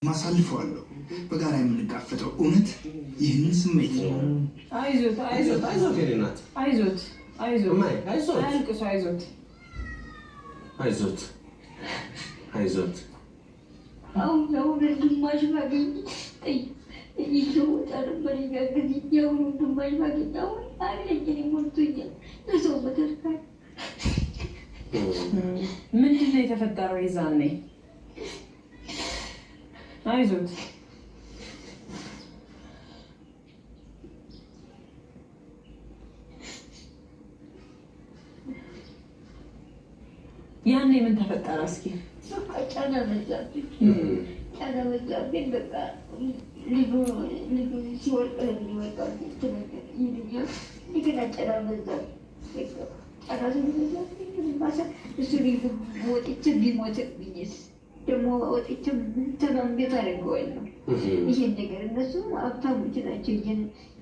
ማሳልፈዋለሁ በጋራ የምንጋፈጠው እውነት ይህንን ስሜት ነው። አይዞት አይዞት አይዞት የኔናት አይዞት አይዞት ማይ አይዞት አልቅሱ አይዞት አይዞት አይዞት አሁን ነው ግማሽ ማግኝ ይሄው ተርበሪ ጋግኝ ያው ግማሽ ማግኝ አሁን አለኝ ሞልቶኛል ለሰው በተርካይ ምንድን ነው የተፈጠረው ይዛኔ አይዞት ያኔ ምን ተፈጠረ? እስኪ ጫና በዛብኝ በቃ ልጁ ሲወርቅ የሚወጣው ይልኛል እንደገና ጫና በዛብኝ ጫና በዛብኝ እሱ ልጁ ወጥቼ ቢሞትብኝስ ደግሞ ወጥቼ ተማምቤት አደርገዋለሁ። ይሄን ነገር እነሱ ሀብታሞች ናቸው፣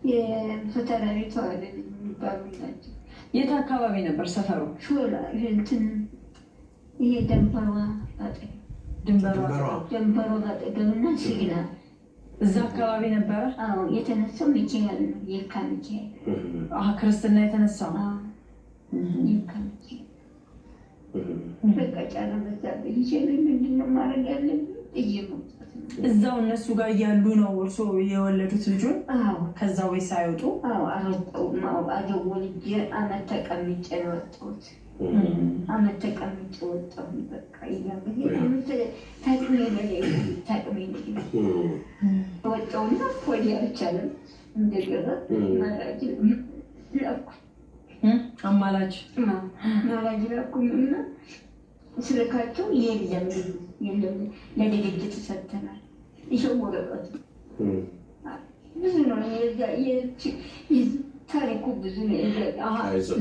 የፈተራሪ ተዋለ የሚባሉ ናቸው። የት አካባቢ ነበር ሰፈሩ? ሾላ እንትን ይሄ ደንበሯ አጠገብና ሲግና እዛ አካባቢ ነበረ። አዎ የተነሳው ሚካኤል ነው፣ የካ ሚካኤል ክርስትና የተነሳው የካ ሚካኤል። በቃ ጫና በዛብኝ። ይችላል ምንድነው ማድረግ ያለብኝ? እየመጣት ነው። እዛው እነሱ ጋር እያሉ ነው እርሶ የወለዱት ልጁን? አዎ። ከዛ ወይ ሳይወጡ? አዎ አወጣው ወልጄ አመት ተቀምጬ ነው የወጣሁት። አመት ተቀምጬ ወጣሁ። በቃ ታቅሜ ወጣሁና ወዲያ አልቻለም። እንደገና ማራጅ ላኩ አማላጅ ላኩኝና ስልካቸው የለም ለድርጅት ሰጥተናል። ይኸው ወረቀቱ ብዙ ነው። ታሪኩ ብዙ ነው።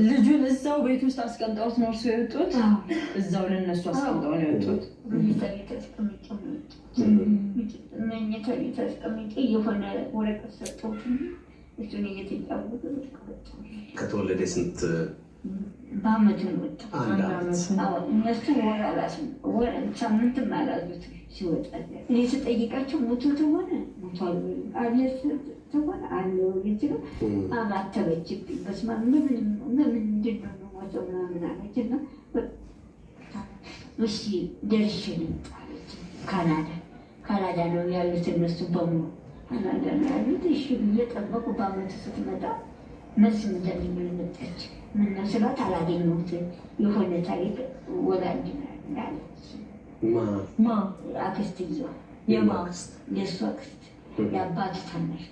ልጁን እዛው ቤት ውስጥ አስቀምጠውት ነው እርሱ የወጡት? እዛው ለነሱ አስቀምጠው ነው የወጡት። መኝታ ቤት አስቀምጬ የሆነ ወረቀት ሰጠሁት። እሱን እየተጫወቱ ከተወለደ ስንት በአመቱ ወጣ? እነሱ ወር ሳምንትም አላዙትም ሲወጣ። እኔ ስጠይቃቸው ሞቶ ተሆነ ሞቷል፣ አብየት ተሆነ አለው ነው አማተበችብኝ። በስመ አብ ምንድን ነው ሞተው ምናምን አለች። እና እሺ ደርሼ ልምጣ አለች። ካናዳ ነው ያሉት እነሱ በሙሉ ካናዳ ነው ያሉት። እሺ ብዬ ጠበቁ። በአመቱ ስትመጣ መልስ እንደሚል መጣች። ምነው ስላት አላገኘሁትም። የሆነ ታሪክ ወላጅ ያለች አክስትየዋ የእሱ አክስት የአባቱ ታናሽ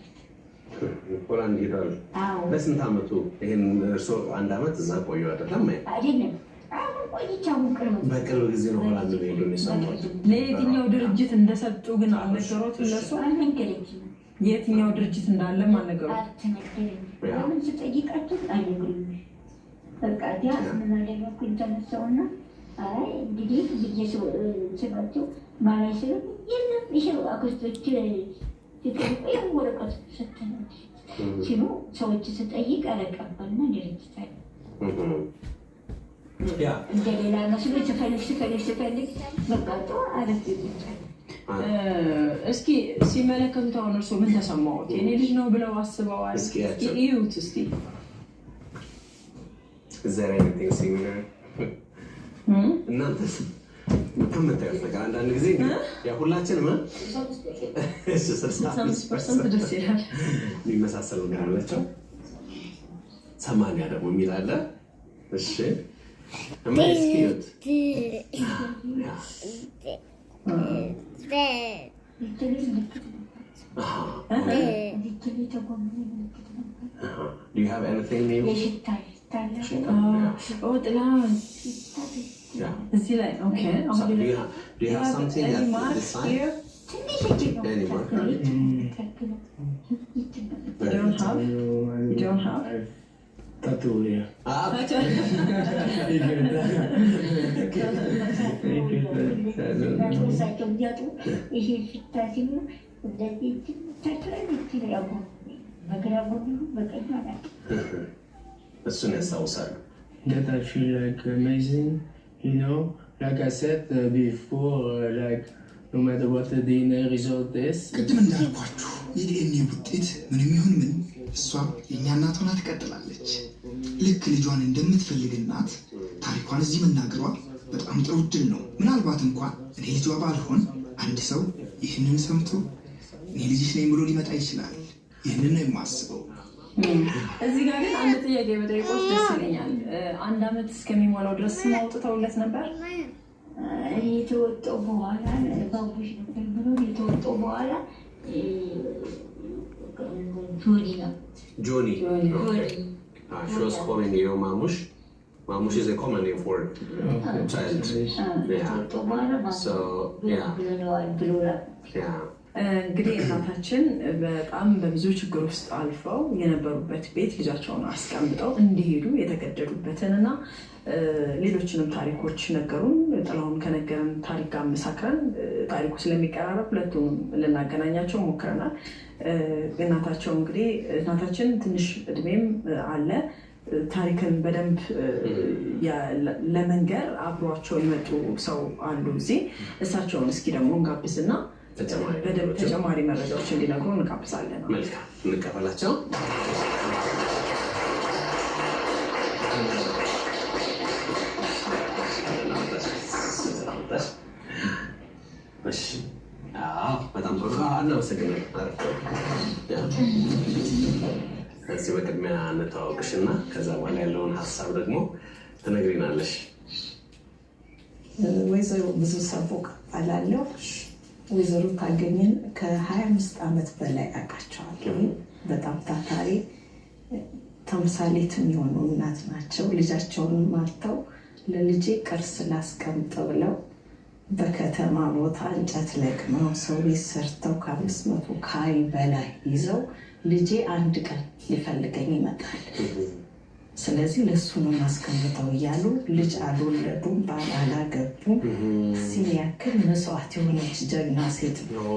ሆላንድ ሄዷል። በስንት አመቱ? ይሄን እርስዎ አንድ አመት እዛ ቆዩ አይደለም? አይደለም በቅርብ ጊዜ ነው ሆላንድ ነው ሄዶ የሰማሁት። ለየትኛው ድርጅት እንደሰጡ ግን አልነገሮትም? እነሱ አልነገረችም። የትኛው ድርጅት እንዳለም አልነገሩም? ለምን ስጠይቃቸው አይነግሩኝም። በቃ ዲያ ምን አደረኩኝ? ተነሳውና አይ እንግዲህ ብዬ ስላቸው ማላይ ስለ የለም ይሄው አክስቶች ሲጠይቁ ወረቀት ሰጥተናል ሲሉ ሰዎች ስጠይቅ አለቀበልና ድርጅት አለ እንደሌላ መስሎ ስፈልግ በቃ አረፍ ይቻል። እስኪ ሲመለከቱት አሁን እርስዎ ምን ተሰማዎት? የኔ ልጅ ነው ብለው አስበዋል? እዩት እስኪ እናንተስ ከምታዩት ነገር አንዳንድ ጊዜ ሁላችንም 65% ደስ ይላል የሚመሳሰሉ ነገር አላቸው። 80 ደግሞ የሚል አለ። እሺ እማይስኪዩት Do you have anything new? Oh, ጥላሁን እዚህ ላይ okay. Do you have something at this side? Any mark? You don't have? Tattoo, yeah. እሱን ያስታውሳሉ። That I feel like amazing, you know. Like I said before, like no matter what the DNA result is. ቅድም እንዳልኳችሁ የዲኤንኤ ውጤት ምንም ይሁን ምን እሷ የእኛ እናት ሆና ትቀጥላለች። ልክ ልጇን እንደምትፈልግ እናት ታሪኳን እዚህ መናገሯ በጣም ጥሩ ዕድል ነው። ምናልባት እንኳን እኔ ልጇ ባልሆን አንድ ሰው ይህንን ሰምቶ እኔ ልጅሽ ነኝ ብሎ ሊመጣ ይችላል። ይህንን ነው የማስበው። እዚህ ጋር ግን አንድ ጥያቄ በጠይቆች ደስ ይለኛል። 1 ዓመት እስከሚሞላው ድረስ ማውጥተውለት ነበር? የተወጣው በኋላ ባቡሽ ነበር ብሎ የተወጣው በኋላ Johnny. She was calling you Mamush. Mamush is a common name for a child. So, yeah. እንግዲህ እናታችን በጣም በብዙ ችግር ውስጥ አልፈው የነበሩበት ቤት ልጃቸውን አስቀምጠው እንዲሄዱ የተገደዱበትንና ሌሎችንም ታሪኮች ነገሩን። ጥላሁን ከነገረን ታሪክ ጋር መሳክረን ታሪኩ ስለሚቀራረብ ሁለቱንም ልናገናኛቸው ሞክረናል። እናታችን ትንሽ እድሜም አለ። ታሪክን በደንብ ለመንገር አብሯቸው የመጡ ሰው አሉ እዚህ። እሳቸውን እስኪ ደግሞ እንጋብዝና ተጨማሪ መረጃዎች እንዲነግሩ እንጋብዛለን። መልካም እንቀበላቸው። በጣም ጥሩ እናመሰግናለን። ከዚህ በቅድሚያ እንተዋወቅሽና ከዛ በኋላ ያለውን ሀሳብ ደግሞ ትነግሪናለሽ። ወይዘሮ ብዙ ሰቦቅ አላለሁ። ወይዘሮ ታገኝን ከ25 ዓመት በላይ አውቃቸዋለሁ። በጣም ታታሪ ተምሳሌት የሚሆኑ እናት ናቸው። ልጃቸውን ማርተው ለልጄ ቅርስ ላስቀምጥ ብለው በከተማ ቦታ እንጨት ለቅመው ሰው ቤት ሰርተው ከ500 ካሪ በላይ ይዘው ልጄ አንድ ቀን ሊፈልገኝ ይመጣል፣ ስለዚህ ለሱ ነው ማስቀምጠው እያሉ ልጅ አልወለዱም፣ ባል አላገቡም። ሲል ያክል መስዋዕት የሆነች ጀግና ሴት ነው።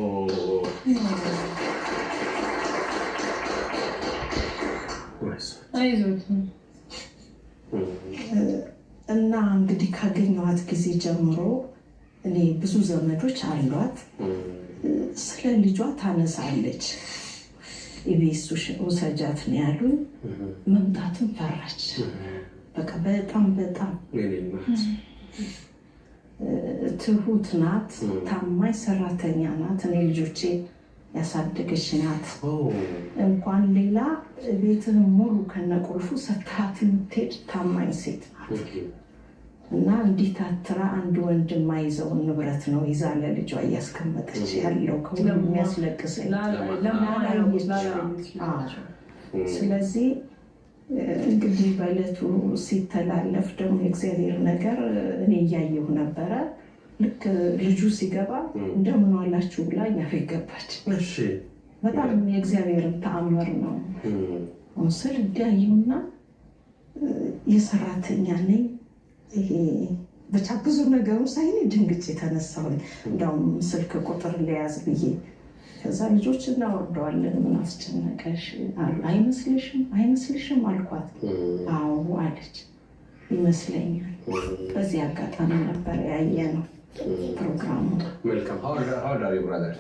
እና እንግዲህ ካገኘኋት ጊዜ ጀምሮ እኔ ብዙ ዘመዶች አሏት። ስለ ልጇ ታነሳለች። ኢቤስ ውሰጃት ነው ያሉኝ። መምጣትም ፈራች። በቃ በጣም ትሁት ናት። ታማኝ ሰራተኛ ናት። እኔ ልጆቼ ያሳደገች ናት። እንኳን ሌላ ቤትን ሙሉ ከነቁልፉ ሰታት የምትሄድ ታማኝ ሴት ናት። እና እንዲህ ታትራ አንድ ወንድ የማይዘውን ንብረት ነው ይዛ ለልጇ እያስቀመጠች ያለው። ከሁሉም የሚያስለቅሰኝ ስለዚህ እንግዲህ በዕለቱ ሲተላለፍ ደግሞ የእግዚአብሔር ነገር እኔ እያየሁ ነበረ። ልክ ልጁ ሲገባ እንደምን ዋላችሁ ብላ እኛ ቤት ገባች። በጣም የእግዚአብሔርን ተአምር ነው ስል እንዲያየሁና የሰራተኛ ነኝ ይሄ ብቻ ብዙ ነገሩ ሳይኔ ድንግጭ የተነሳሁኝ። እንዳውም ስልክ ቁጥር ሊያዝ ብዬ ከዛ ልጆች እናወርደዋለን ምን አስጨነቀሽ አሉ። አይመስልሽም አልኳት። አዎ አለች። ይመስለኛል። በዚህ አጋጣሚ ነበር ያየ ነው ፕሮግራሙ። መልካም ሀውዳሪ ብራዘር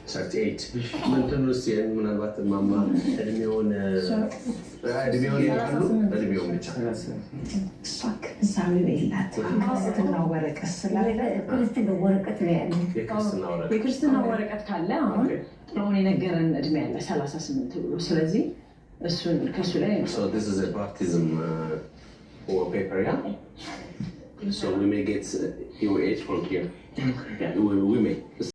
38 ምንትን ውስጥ ምናልባት ማማ እድሜውን ይላሉ። እድሜውን ብቻ እሷ እዛው የላት ክርስትና ወረቀት ስላለ ክርስትና ወረቀት ላይ ያለ የክርስትና ወረቀት ካለ አሁን ጥሩን የነገረን እድሜ ያለ 38 ብሎ ስለዚህ እሱን ከሱ ላይ so this is a baptism paper, yeah? So we may get your age from here. Yeah, we may.